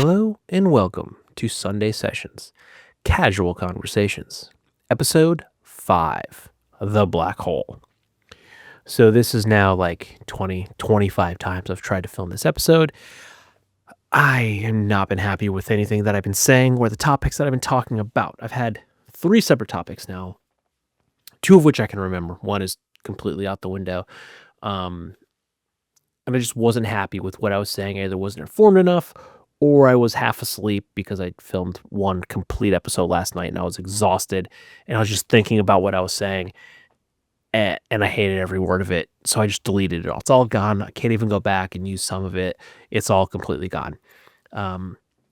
Hello and welcome to Sunday Sessions, Casual Conversations, Episode 5, The Black Hole. So this is now like 25 times I've tried to film this episode. I have not been happy with anything that I've been saying or the topics that I've been talking about. I've had 3 separate topics now, 2 of which I can remember. One is completely out the window. And I just wasn't happy with what I was saying. I either wasn't informed enough or I was half asleep because I filmed one complete episode last night and I was exhausted and I was just thinking about what I was saying and I hated every word of it. So I just deleted it all. It's all gone. I can't even go back and use some of it. It's all completely gone.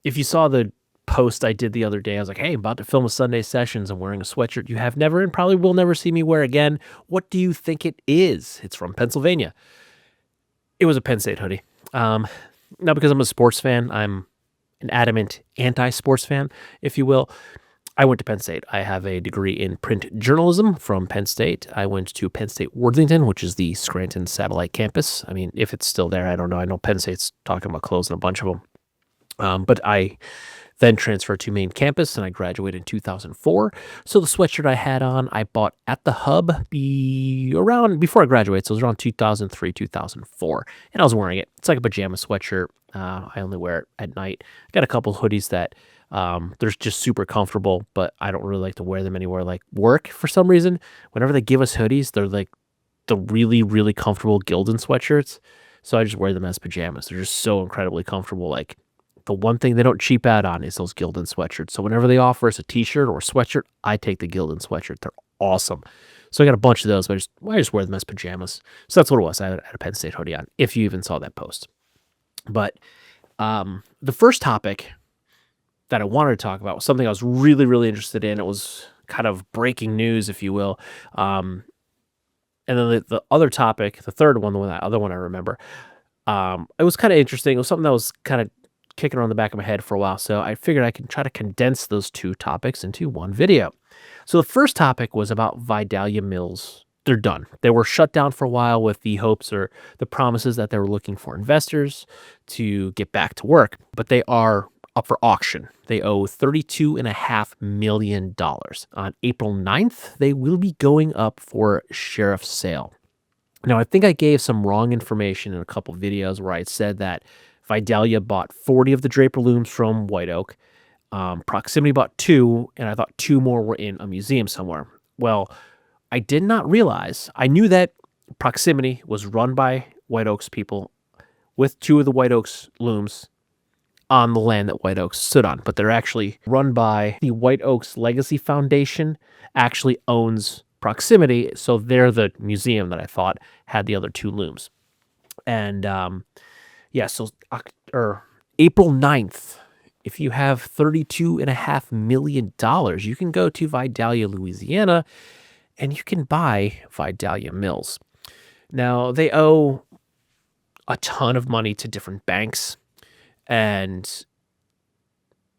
If you saw the post I did the other day, I was like, hey, I'm about to film a Sunday Sessions. I'm wearing a sweatshirt you have never and probably will never see me wear again. What do you think it is? It's from Pennsylvania. It was a Penn State hoodie. Not because I'm a sports fan. I'm an adamant anti-sports fan, if you will. I went to Penn State. I have a degree in print journalism from Penn State. I went to Penn State Worthington, which is the Scranton satellite campus. I mean, if it's still there, I don't know. I know Penn State's talking about closing a bunch of them. But I then transferred to main campus, and I graduated in 2004. So the sweatshirt I had on, I bought at the Hub before I graduated. So it was around 2003, 2004. And I was wearing it. It's like a pajama sweatshirt. I only wear it at night. I got a couple of hoodies that they're just super comfortable, but I don't really like to wear them anywhere like work for some reason. Whenever they give us hoodies, they're like the really, really comfortable Gildan sweatshirts. So I just wear them as pajamas. They're just so incredibly comfortable. Like, the one thing they don't cheap out on is those Gildan sweatshirts. So whenever they offer us a t-shirt or a sweatshirt, I take the Gildan sweatshirt. They're awesome. So I got a bunch of those, but I just wear them as pajamas. So that's what it was. I had a Penn State hoodie on, if you even saw that post. But the first topic that I wanted to talk about was something I was really, really interested in. It was kind of breaking news, if you will. And then the other topic, the third one, the other one I remember, it was kind of interesting. It was something that was kind of kicking around the back of my head for a while, so I figured I can try to condense those 2 topics into one video. So the first topic was about Vidalia Mills. They're done. They were shut down for a while with the hopes or the promises that they were looking for investors to get back to work, but they are up for auction. They owe $32.5 million. On April 9th, they will be going up for sheriff's sale. Now, I think I gave some wrong information in a couple videos where I said that Vidalia bought 40 of the Draper looms from White Oak. Proximity bought 2, and I thought 2 more were in a museum somewhere. Well, I did not realize. I knew that Proximity was run by White Oak's people with 2 of the White Oak's looms on the land that White Oaks stood on, but they're actually run by the White Oaks Legacy Foundation, actually owns Proximity, so they're the museum that I thought had the other 2 looms. And so April 9th, if you have $32.5 million, you can go to Vidalia, Louisiana, and you can buy Vidalia Mills. Now, they owe a ton of money to different banks, and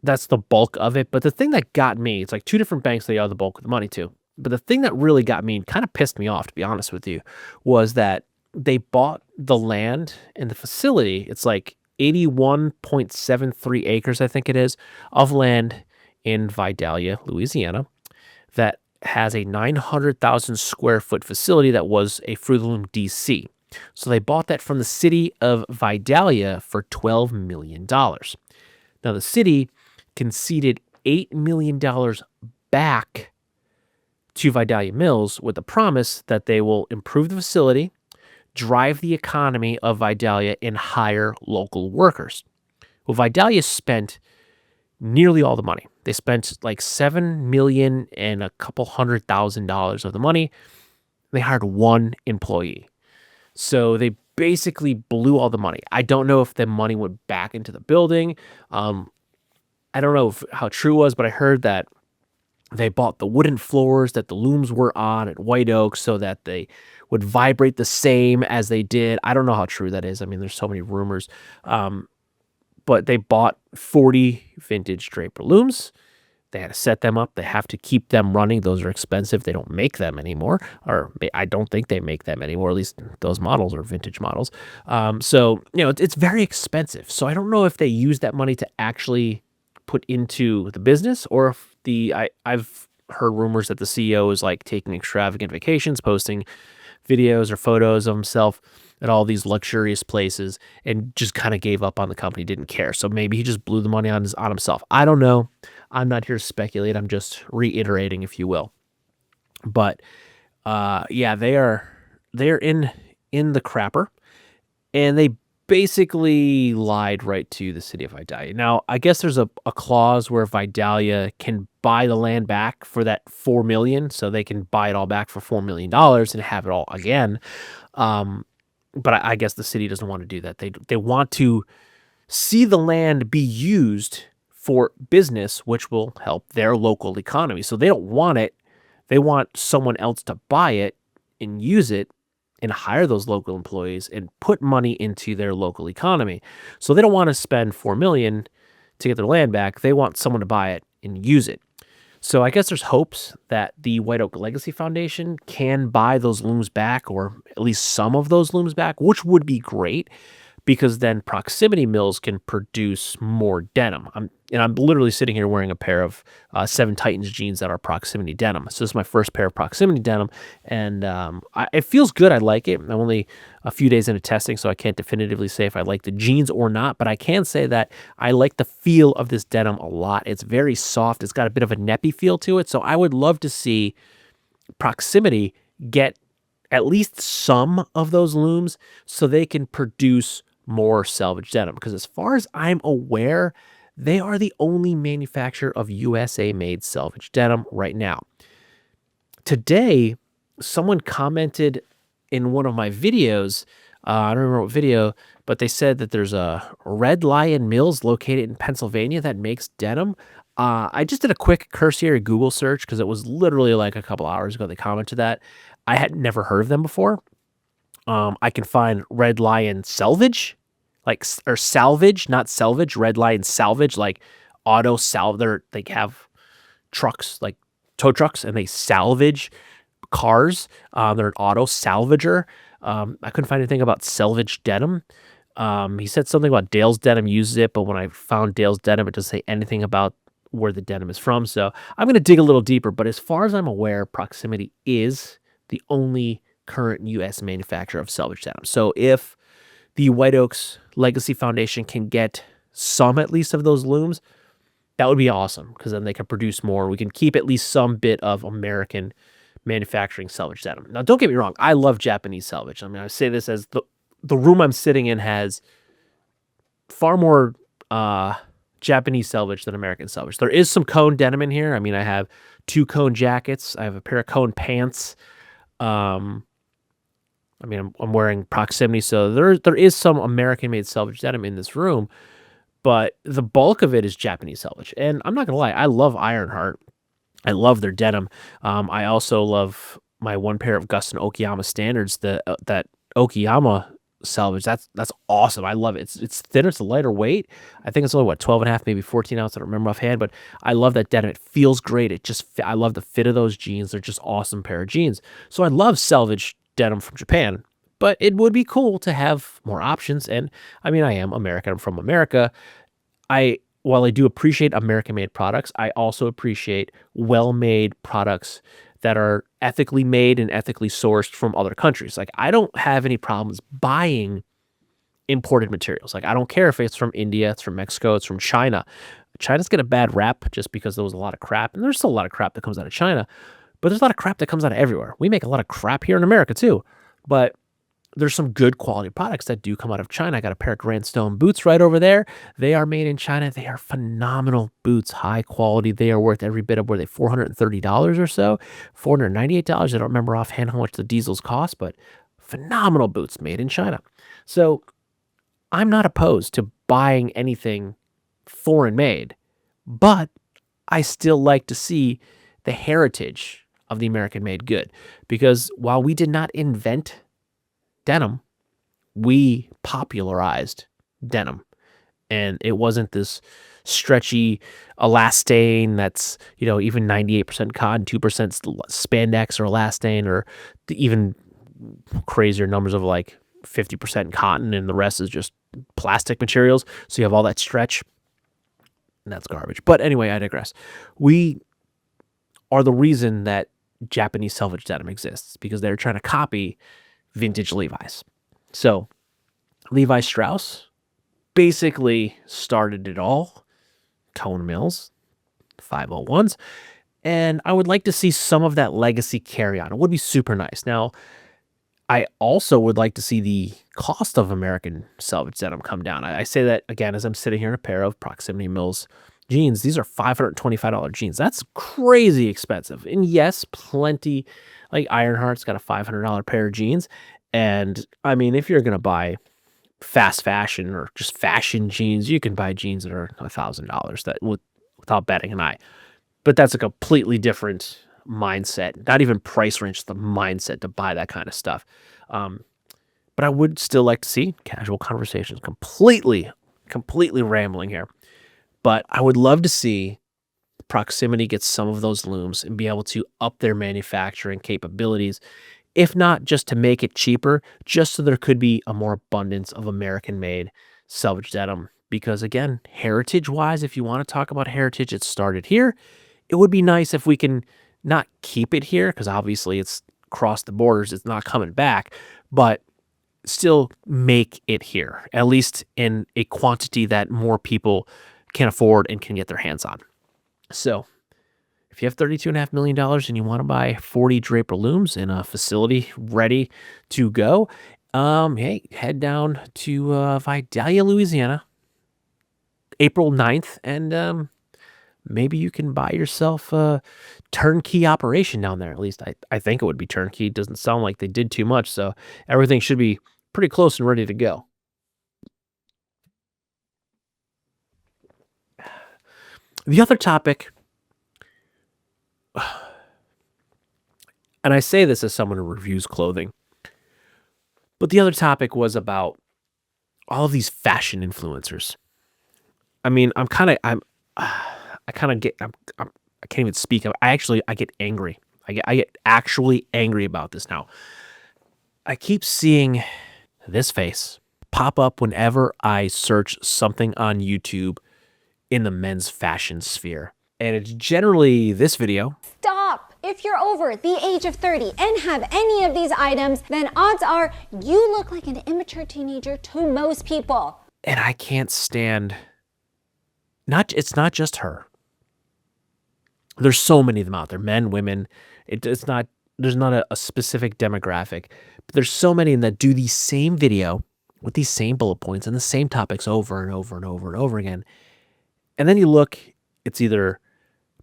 that's the bulk of it. But the thing that got me, it's like 2 different banks they owe the bulk of the money to. But the thing that really got me and kind of pissed me off, to be honest with you, was that they bought the land and the facility. It's like 81.73 acres, I think it is, of land in Vidalia, Louisiana, that has a 900,000 square foot facility that was a Fruit of the Loom DC. So they bought that from the city of Vidalia for $12 million. Now, the city conceded $8 million back to Vidalia Mills with the promise that they will improve the facility, drive the economy of Vidalia, and hire local workers. Well, Vidalia spent nearly all the money. They spent like $7 million and a couple $100,000 of the money. They hired 1 employee. So they basically blew all the money. I don't know if the money went back into the building. I don't know how true it was, but I heard that they bought the wooden floors that the looms were on at White Oak so that they would vibrate the same as they did. I don't know how true that is. I mean, there's so many rumors. But they bought 40 vintage Draper looms. They had to set them up. They have to keep them running. Those are expensive. They don't make them anymore, or I don't think they make them anymore. At least those models are vintage models. So it's very expensive. So I don't know if they use that money to actually put into the business, or if I've heard rumors that the CEO is like taking extravagant vacations, posting videos or photos of himself at all these luxurious places, and just kind of gave up on the company, didn't care. So maybe he just blew the money on himself. I don't know. I'm not here to speculate. I'm just reiterating, if you will. But yeah, they're in the crapper, and they basically lied right to the city of Vidalia. Now, I guess there's a clause where Vidalia can buy the land back for that $4 million, so they can buy it all back for $4 million and have it all again. But I guess the city doesn't want to do that. They want to see the land be used for business, which will help their local economy. So they don't want it. They want someone else to buy it and use it and hire those local employees and put money into their local economy. So they don't want to spend $4 million to get their land back. They want someone to buy it and use it. So I guess there's hopes that the White Oak Legacy Foundation can buy those looms back, or at least some of those looms back, which would be great, because then Proximity Mills can produce more denim. I'm literally sitting here wearing a pair of 7 Titans jeans that are Proximity denim. So this is my first pair of Proximity denim, and it feels good. I like it. I'm only a few days into testing, so I can't definitively say if I like the jeans or not, but I can say that I like the feel of this denim a lot. It's very soft. It's got a bit of a neppy feel to it, so I would love to see Proximity get at least some of those looms so they can produce more salvage denim, because as far as I'm aware, they are the only manufacturer of USA-made salvage denim right now. Today, someone commented in one of my videos, I don't remember what video, but they said that there's a Red Lion Mills located in Pennsylvania that makes denim. I just did a quick cursory Google search because it was literally like a couple hours ago they commented that. I had never heard of them before. I can find Red Lion Salvage, or Salvage, not Selvage. Red Lion Salvage, like auto salvage. They have trucks, like tow trucks, and they salvage cars. They're an auto salvager. I couldn't find anything about salvage denim. He said something about Dale's Denim uses it, but when I found Dale's Denim, it doesn't say anything about where the denim is from. So I'm going to dig a little deeper. But as far as I'm aware, Proximity is the only current U.S. manufacturer of salvage denim. So if the White Oaks Legacy Foundation can get some, at least, of those looms, that would be awesome, because then they can produce more. We can keep at least some bit of American manufacturing salvage denim. Now, don't get me wrong. I love Japanese salvage. I mean, I say this as the room I'm sitting in has far more Japanese salvage than American salvage. There is some cone denim in here. I mean, I have 2 cone jackets. I have a pair of cone pants. I mean, I'm wearing Proximity, so there is some American-made salvage denim in this room, but the bulk of it is Japanese salvage. And I'm not gonna lie, I love Ironheart. I love their denim. I also love my one pair of Gustin Okayama standards. That Okayama salvage, that's awesome. I love it. It's thinner, it's a lighter weight. I think it's only 12.5, maybe 14 ounce. I don't remember offhand, but I love that denim. It feels great. I love the fit of those jeans. They're just awesome pair of jeans. So I love salvage denim from Japan, but it would be cool to have more options. And I mean, I am American. I'm from America. While I do appreciate American-made products, I also appreciate well-made products that are ethically made and ethically sourced from other countries. Like, I don't have any problems buying imported materials. Like, I don't care if it's from India, it's from Mexico, it's from China. China's got a bad rap just because there was a lot of crap, and there's still a lot of crap that comes out of China, but there's a lot of crap that comes out of everywhere. We make a lot of crap here in America too, but there's some good quality products that do come out of China. I got a pair of Grand Stone boots right over there. They are made in China. They are phenomenal boots, high quality. They are worth every bit of, were they $430 or so? $498. I don't remember offhand how much the diesels cost, but phenomenal boots made in China. So I'm not opposed to buying anything foreign made, but I still like to see the heritage of the American made good, because while we did not invent denim, we popularized denim. and it wasn't this stretchy elastane that's, even 98% cotton, 2% spandex or elastane, or even crazier numbers of like 50% cotton and the rest is just plastic materials. So you have all that stretch, and that's garbage. But anyway, I digress. We are the reason that Japanese selvage denim exists, because they're trying to copy vintage Levi's. So Levi Strauss basically started it all. Tone Mills, 501s. And I would like to see some of that legacy carry on. It would be super nice. Now, I also would like to see the cost of American salvage denim come down. I say that again as I'm sitting here in a pair of Proximity Mills jeans. These are $525 jeans. That's crazy expensive. And yes, plenty, like Ironheart's got a $500 pair of jeans. And I mean, if you're going to buy fast fashion or just fashion jeans, you can buy jeans that are $1,000 that without batting an eye. But that's a completely different mindset, not even price range, the mindset to buy that kind of stuff. But I would still like to see casual conversations, completely rambling here. But I would love to see Proximity get some of those looms and be able to up their manufacturing capabilities, if not just to make it cheaper, just so there could be a more abundance of American-made selvage denim. Because again, heritage-wise, if you want to talk about heritage, it started here. It would be nice if we can not keep it here, because obviously it's crossed the borders, it's not coming back, but still make it here, at least in a quantity that more people can afford and can get their hands on. So if you have $32.5 million and you want to buy 40 Draper looms in a facility ready to go, hey, head down to Vidalia, Louisiana, April 9th, and maybe you can buy yourself a turnkey operation down there. At least I think it would be turnkey. It doesn't sound like they did too much, so everything should be pretty close and ready to go. The other topic, and I say this as someone who reviews clothing, but the other topic was about all of these fashion influencers. I mean, I can't even speak. I get angry. I get actually angry about this now. I keep seeing this face pop up whenever I search something on YouTube in the men's fashion sphere. And it's generally this video. Stop! If you're over the age of 30 and have any of these items, then odds are you look like an immature teenager to most people. And I can't stand, it's not just her. There's so many of them out there, men, women. There's not a specific demographic, but there's so many that do the same video with these same bullet points and the same topics over and over and over and over again. And then you look, it's either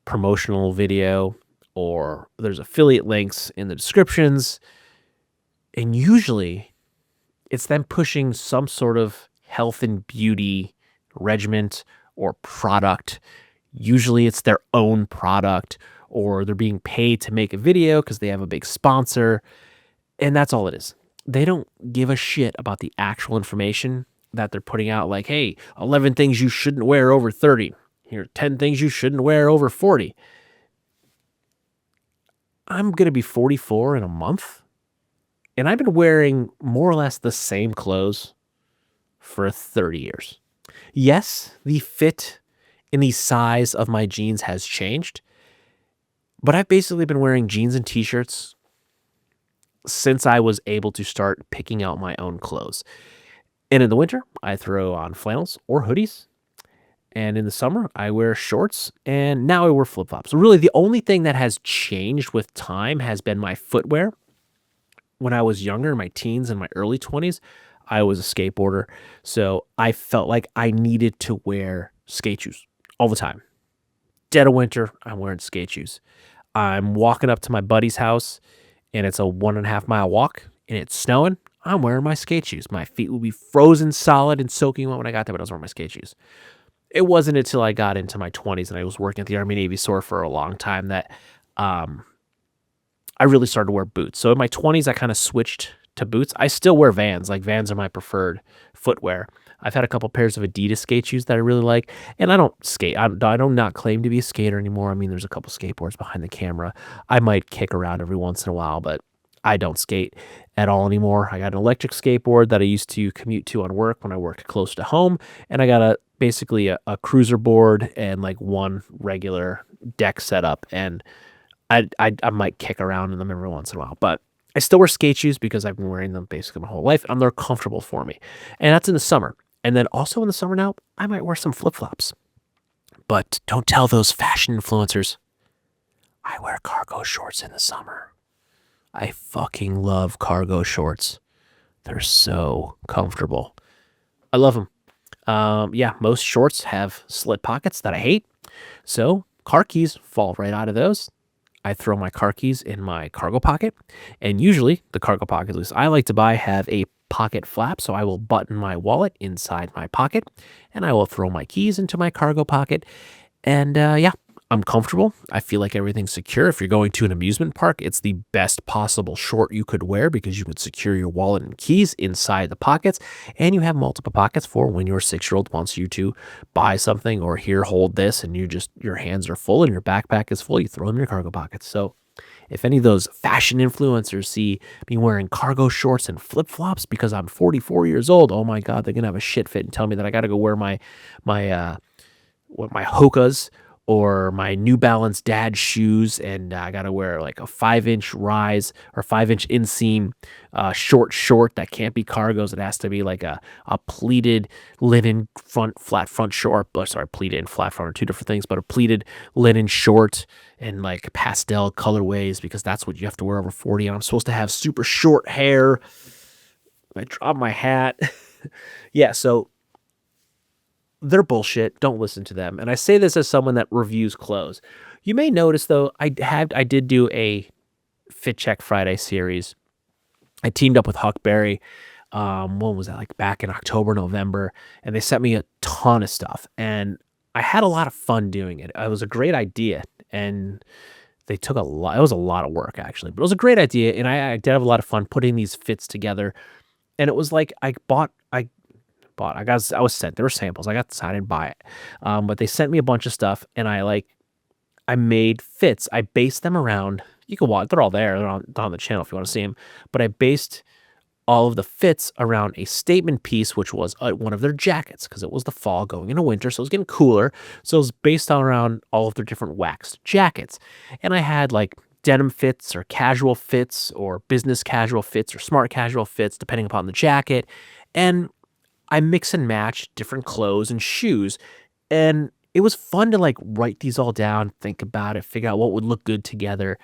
promotional video or there's affiliate links in the descriptions. And usually it's them pushing some sort of health and beauty regimen or product. Usually it's their own product, or they're being paid to make a video because they have a big sponsor. And that's all it is. They don't give a shit about the actual information that they're putting out, like, hey, 11 things you shouldn't wear over 30. Here are 10 things you shouldn't wear over 40. I'm going to be 44 in a month, and I've been wearing more or less the same clothes for 30 years. Yes, the fit and the size of my jeans has changed, but I've basically been wearing jeans and t-shirts since I was able to start picking out my own clothes. And in the winter, I throw on flannels or hoodies. And in the summer, I wear shorts, and now I wear flip-flops. So really, the only thing that has changed with time has been my footwear. When I was younger, in my teens and my early 20s, I was a skateboarder. So I felt like I needed to wear skate shoes all the time. Dead of winter, I'm wearing skate shoes. I'm walking up to my buddy's house, and it's a 1.5 mile walk, and it's snowing. I'm wearing my skate shoes. My feet will be frozen solid and soaking wet when I got there, but I was wearing my skate shoes. It wasn't until I got into my 20s and I was working at the Army Navy store for a long time that I really started to wear boots. So in my 20s, I kind of switched to boots. I still wear Vans. Like, Vans are my preferred footwear. I've had a couple pairs of Adidas skate shoes that I really like, and I don't skate. I don't not claim to be a skater anymore. I mean, there's a couple skateboards behind the camera. I might kick around every once in a while, but I don't skate at all anymore. I got an electric skateboard that I used to commute to on work when I worked close to home, and I got basically a cruiser board and like one regular deck setup, and I might kick around in them every once in a while, but I still wear skate shoes because I've been wearing them basically my whole life, and they're comfortable for me. And that's in the summer. And then also in the summer now, I might wear some flip-flops. But don't tell those fashion influencers, I wear cargo shorts in the summer. I fucking love cargo shorts. They're so comfortable. I love them. Yeah, most shorts have slit pockets that I hate. So car keys fall right out of those. I throw my car keys in my cargo pocket, and usually the cargo pocket, at least I like to buy, have a pocket flap, so I will button my wallet inside my pocket, and I will throw my keys into my cargo pocket, and yeah, I'm comfortable. I feel like everything's secure. If you're going to an amusement park, it's the best possible short you could wear because you can secure your wallet and keys inside the pockets, and you have multiple pockets for when your 6-year-old wants you to buy something or here, hold this, and your hands are full and your backpack is full, you throw them in your cargo pockets. So if any of those fashion influencers see me wearing cargo shorts and flip-flops because I'm 44 years old, oh my God, they're going to have a shit fit and tell me that I got to go wear my Hokas or my New Balance dad shoes, and I gotta wear like a 5-inch rise or 5-inch inseam short that can't be cargos. It has to be like a pleated linen flat front short. Sorry, pleated and flat front are two different things, but a pleated linen short and like pastel colorways because that's what you have to wear over 40. And I'm supposed to have super short hair. I dropped my hat. Yeah, so they're bullshit. Don't listen to them. And I say this as someone that reviews clothes. You may notice though, I did do a Fit Check Friday series. I teamed up with Huckberry. When was that? Like back in October, November, and they sent me a ton of stuff, and I had a lot of fun doing it. It was a great idea, and they took a lot. It was a lot of work actually, but it was a great idea, and I did have a lot of fun putting these fits together. And it was like I was sent, there were samples. I didn't buy it. But they sent me a bunch of stuff, and I made fits. I based them around, you can watch, they're all there. They're on the channel if you want to see them. But I based all of the fits around a statement piece, which was one of their jackets, because it was the fall going into winter, so it was getting cooler. So it was based around all of their different waxed jackets. And I had like denim fits or casual fits or business casual fits or smart casual fits, depending upon the jacket. And I mix and match different clothes and shoes, and it was fun to like write these all down, think about it, figure out what would look good together.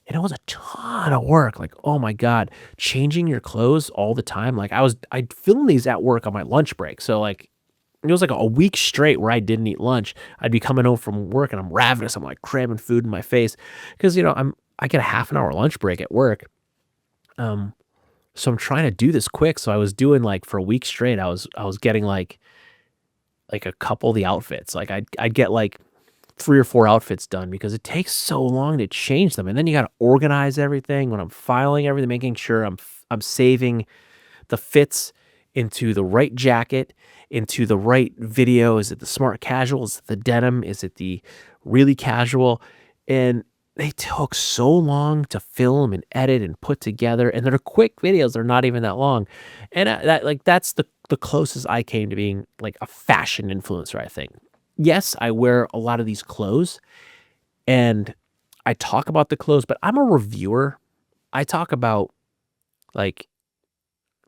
And it was a ton of work. Like, oh my God, changing your clothes all the time. Like I'd film these at work on my lunch break. So like, it was like a week straight where I didn't eat lunch. I'd be coming home from work and I'm ravenous. I'm like cramming food in my face because, I get a half an hour lunch break at work. So I'm trying to do this quick. So I was doing like for a week straight, I was getting like a couple of the outfits. Like I'd get like 3 or 4 outfits done because it takes so long to change them. And then you got to organize everything when I'm filing everything, making sure I'm saving the fits into the right jacket, into the right video. Is it the smart casual? Is it the denim? Is it the really casual? And they took so long to film and edit and put together, and they're quick videos. They're not even that long. And that's the closest I came to being like a fashion influencer, I think. Yes, I wear a lot of these clothes and I talk about the clothes, but I'm a reviewer. I talk about like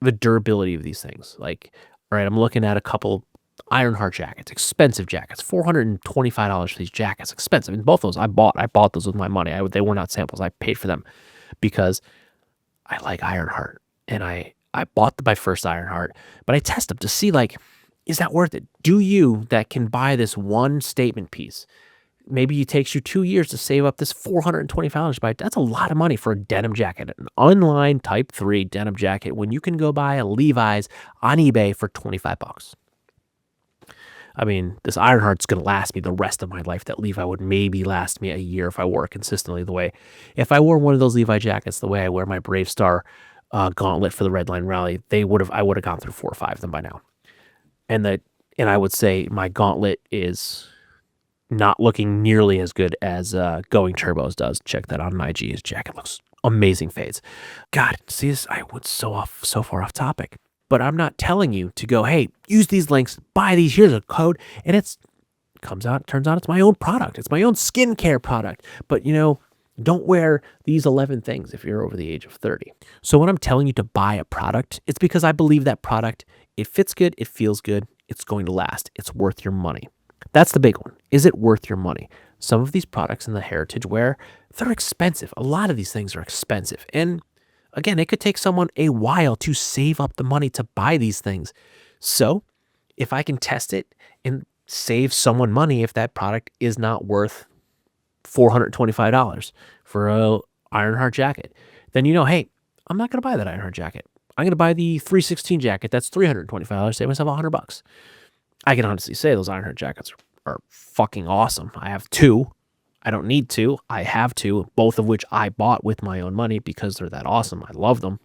the durability of these things. Like, all right, I'm looking at a couple Ironheart jackets, expensive jackets, $425 for these jackets, expensive. And both those I bought those with my money. They were not samples. I paid for them because I like Ironheart, and I bought my first Ironheart, but I test them to see like, is that worth it? Do you that can buy this one statement piece? Maybe it takes you 2 years to save up this $425 buy. That's a lot of money for a denim jacket, an unlined Type 3 denim jacket, when you can go buy a Levi's on eBay for $25. I mean, this Ironheart's going to last me the rest of my life. That Levi would maybe last me a year if I wore it consistently the way. If I wore one of those Levi jackets the way I wear my Brave Star gauntlet for the Red Line Rally, I would have gone through 4 or 5 of them by now. and I would say my gauntlet is not looking nearly as good as Going Turbos does. Check that out on IG. His jacket looks amazing. Fades. God, see this? I went so far off topic. But I'm not telling you to go, hey, use these links, buy these, here's a code, and turns out it's my own product. It's my own skincare product. But don't wear these 11 things if you're over the age of 30. So when I'm telling you to buy a product, it's because I believe that product, it fits good, it feels good, it's going to last, it's worth your money. That's the big one. Is it worth your money? Some of these products in the heritage wear, they're expensive. A lot of these things are expensive. And again, it could take someone a while to save up the money to buy these things. So if I can test it and save someone money, if that product is not worth $425 for a Ironheart jacket, then hey, I'm not going to buy that Ironheart jacket. I'm going to buy the 316 jacket. That's $325. Save myself $100. I can honestly say those Ironheart jackets are fucking awesome. I have two. I don't need two. I have two, both of which I bought with my own money because they're that awesome. I love them.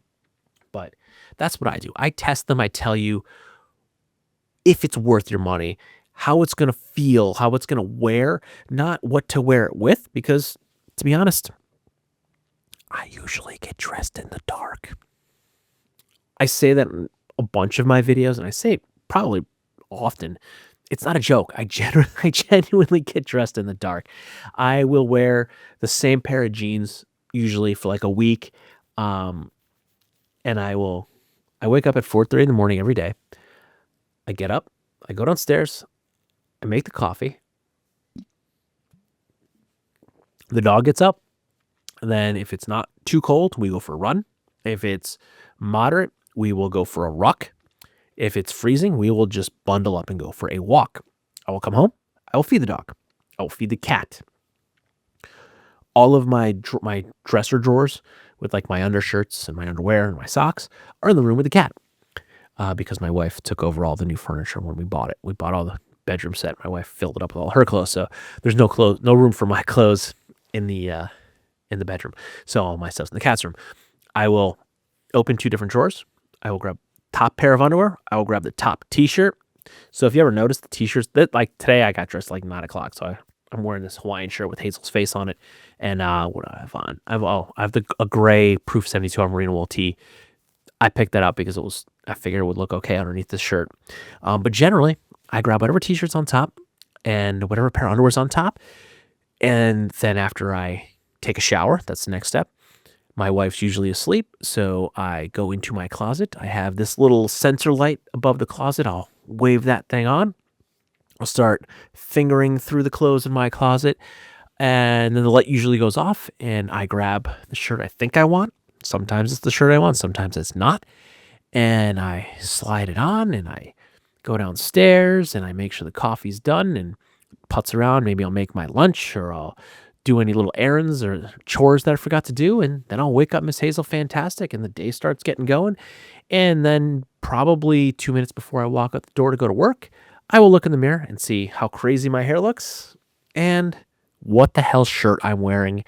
But that's what I do. I test them. I tell you if it's worth your money, how it's going to feel, how it's going to wear, not what to wear it with, because to be honest, I usually get dressed in the dark. I say that in a bunch of my videos, and I say it probably often. It's not a joke. I genuinely get dressed in the dark. I will wear the same pair of jeans usually for like a week. And I wake up at 4:30 in the morning every day. I get up, I go downstairs, I make the coffee. The dog gets up. Then if it's not too cold, we go for a run. If it's moderate, we will go for a ruck. If it's freezing, we will just bundle up and go for a walk. I will come home. I will feed the dog. I will feed the cat. All of my dresser drawers with like my undershirts and my underwear and my socks are in the room with the cat because my wife took over all the new furniture when we bought it. We bought all the bedroom set. My wife filled it up with all her clothes, so there's no room for my clothes in the bedroom. So all my stuff's in the cat's room. I will open two different drawers. I will grab top pair of underwear. I will grab the top t-shirt. So if you ever notice the t-shirts that like today I got dressed like 9 o'clock. So I'm wearing this Hawaiian shirt with Hazel's face on it. And what do I have on? I have a gray Proof 72 merino wool tee. I picked that up because I figured it would look okay underneath this shirt. But generally I grab whatever t-shirt's on top and whatever pair of underwear's on top. And then after I take a shower, that's the next step. My wife's usually asleep, so I go into my closet. I have this little sensor light above the closet. I'll wave that thing on. I'll start fingering through the clothes in my closet, and then the light usually goes off, and I grab the shirt I think I want. Sometimes it's the shirt I want, sometimes it's not. And I slide it on, and I go downstairs, and I make sure the coffee's done, and putz around. Maybe I'll make my lunch, or I'll do any little errands or chores that I forgot to do, and then I'll wake up Miss Hazel fantastic, and the day starts getting going. And then probably 2 minutes before I walk out the door to go to work, I will look in the mirror and see how crazy my hair looks and what the hell shirt I'm wearing,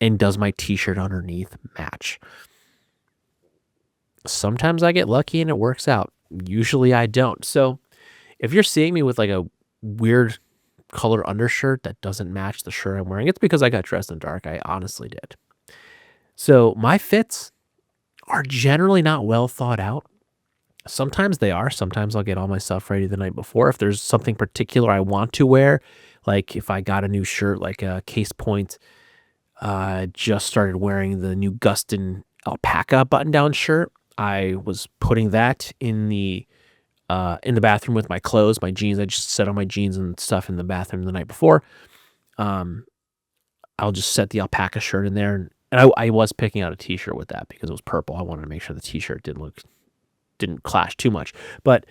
and does my t-shirt underneath match. Sometimes I get lucky and it works out. Usually I don't. So if you're seeing me with like a weird color undershirt that doesn't match the shirt I'm wearing, it's because I got dressed in dark. I honestly did. So my fits are generally not well thought out. Sometimes they are. Sometimes I'll get all my stuff ready the night before. If there's something particular I want to wear, like if I got a new shirt, like a Case Point, just started wearing the new Gustin alpaca button-down shirt. I was putting that in the bathroom with my clothes, my jeans. I just set on my jeans and stuff in the bathroom the night before. I'll just set the alpaca shirt in there. And I was picking out a t-shirt with that because it was purple. I wanted to make sure the t-shirt didn't clash too much. But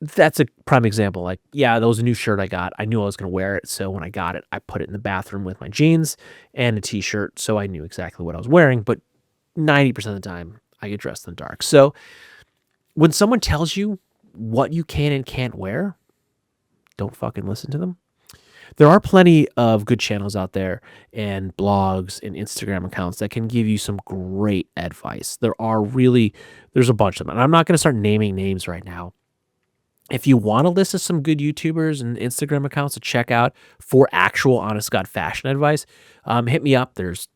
that's a prime example. Like, yeah, that was a new shirt I got. I knew I was going to wear it. So when I got it, I put it in the bathroom with my jeans and a t-shirt. So I knew exactly what I was wearing. But 90% of the time, I get dressed in the dark. So when someone tells you what you can and can't wear, don't fucking listen to them. There are plenty of good channels out there and blogs and Instagram accounts that can give you some great advice. There's a bunch of them. And I'm not going to start naming names right now. If you want a list of some good YouTubers and Instagram accounts to check out for actual honest God fashion advice, hit me up. There's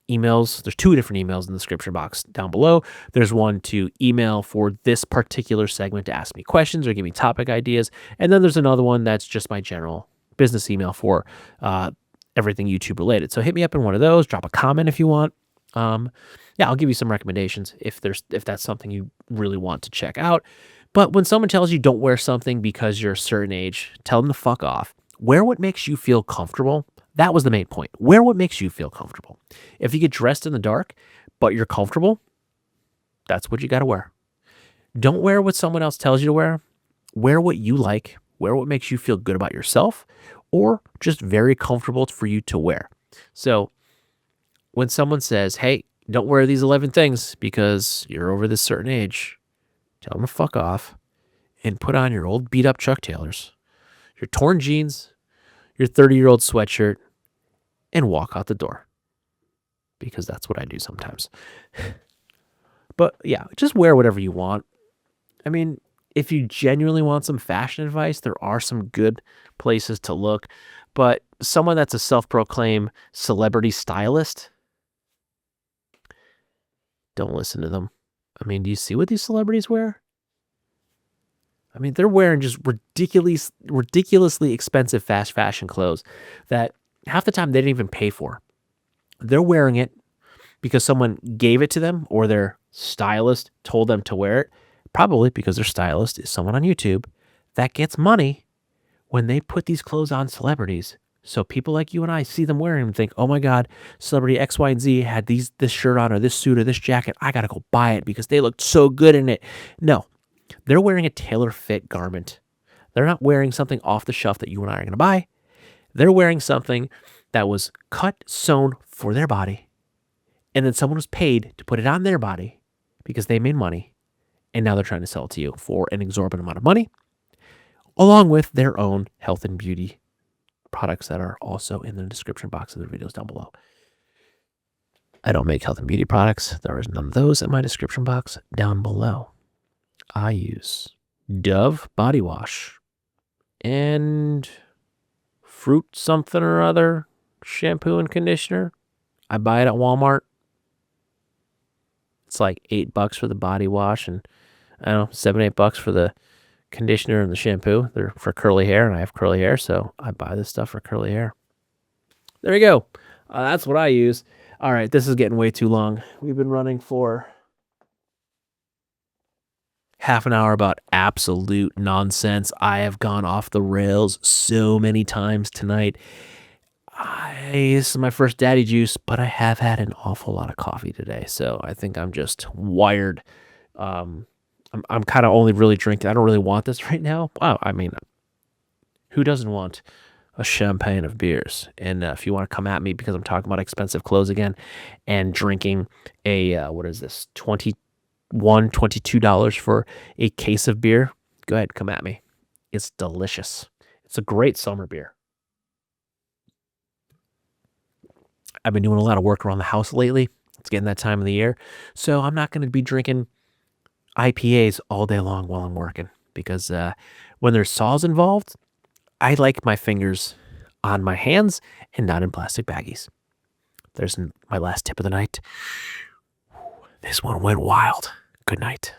emails. There's 2 different emails in the description box down below. There's one to email for this particular segment to ask me questions or give me topic ideas. And then there's another one that's just my general business email for everything YouTube related. So hit me up in one of those. Drop a comment if you want. Yeah, I'll give you some recommendations if that's something you really want to check out. But when someone tells you don't wear something because you're a certain age, tell them to fuck off. Wear what makes you feel comfortable. That was the main point. Wear what makes you feel comfortable. If you get dressed in the dark, but you're comfortable, that's what you got to wear. Don't wear what someone else tells you to wear. Wear what you like. Wear what makes you feel good about yourself, or just very comfortable for you to wear. So when someone says, hey, don't wear these 11 things because you're over this certain age, tell them to fuck off and put on your old beat up Chuck Taylors, your torn jeans, your 30-year-old sweatshirt, and walk out the door, because that's what I do sometimes. But yeah, just wear whatever you want. I mean, if you genuinely want some fashion advice, there are some good places to look. But someone that's a self-proclaimed celebrity stylist, don't listen to them. I mean, do you see what these celebrities wear? I mean, they're wearing just ridiculously expensive fast fashion clothes that half the time they didn't even pay for. They're wearing it because someone gave it to them, or their stylist told them to wear it. Probably because their stylist is someone on YouTube that gets money when they put these clothes on celebrities. So people like you and I see them wearing them and think, oh my God, celebrity X, Y, and Z had this shirt on, or this suit, or this jacket. I got to go buy it because they looked so good in it. No, they're wearing a tailor-fit garment. They're not wearing something off the shelf that you and I are going to buy. They're wearing something that was cut, sewn for their body, and then someone was paid to put it on their body because they made money, and now they're trying to sell it to you for an exorbitant amount of money, along with their own health and beauty products that are also in the description box of the videos down below. I don't make health and beauty products. There is none of those in my description box down below. I use Dove body wash and fruit something or other shampoo and conditioner. I buy it at Walmart. It's like $8 for the body wash, and I don't know, $7-8 for the conditioner and the shampoo. They're for curly hair, and I have curly hair, so I buy this stuff for curly hair. There you go. That's what I use. All right, this is getting way too long. We've been running for half an hour about absolute nonsense. I have gone off the rails so many times tonight. This is my first daddy juice, but I have had an awful lot of coffee today, so I think I'm just wired. I'm kind of only really drinking. I don't really want this right now. Wow, I mean, who doesn't want a champagne of beers? And if you want to come at me because I'm talking about expensive clothes again and drinking a, what is this, $22 for a case of beer, go ahead, come at me. It's delicious. It's a great summer beer. I've been doing a lot of work around the house lately. It's getting that time of the year. So I'm not going to be drinking IPAs all day long while I'm working, because when there's saws involved, I like my fingers on my hands and not in plastic baggies. There's my last tip of the night. This one went wild. Good night.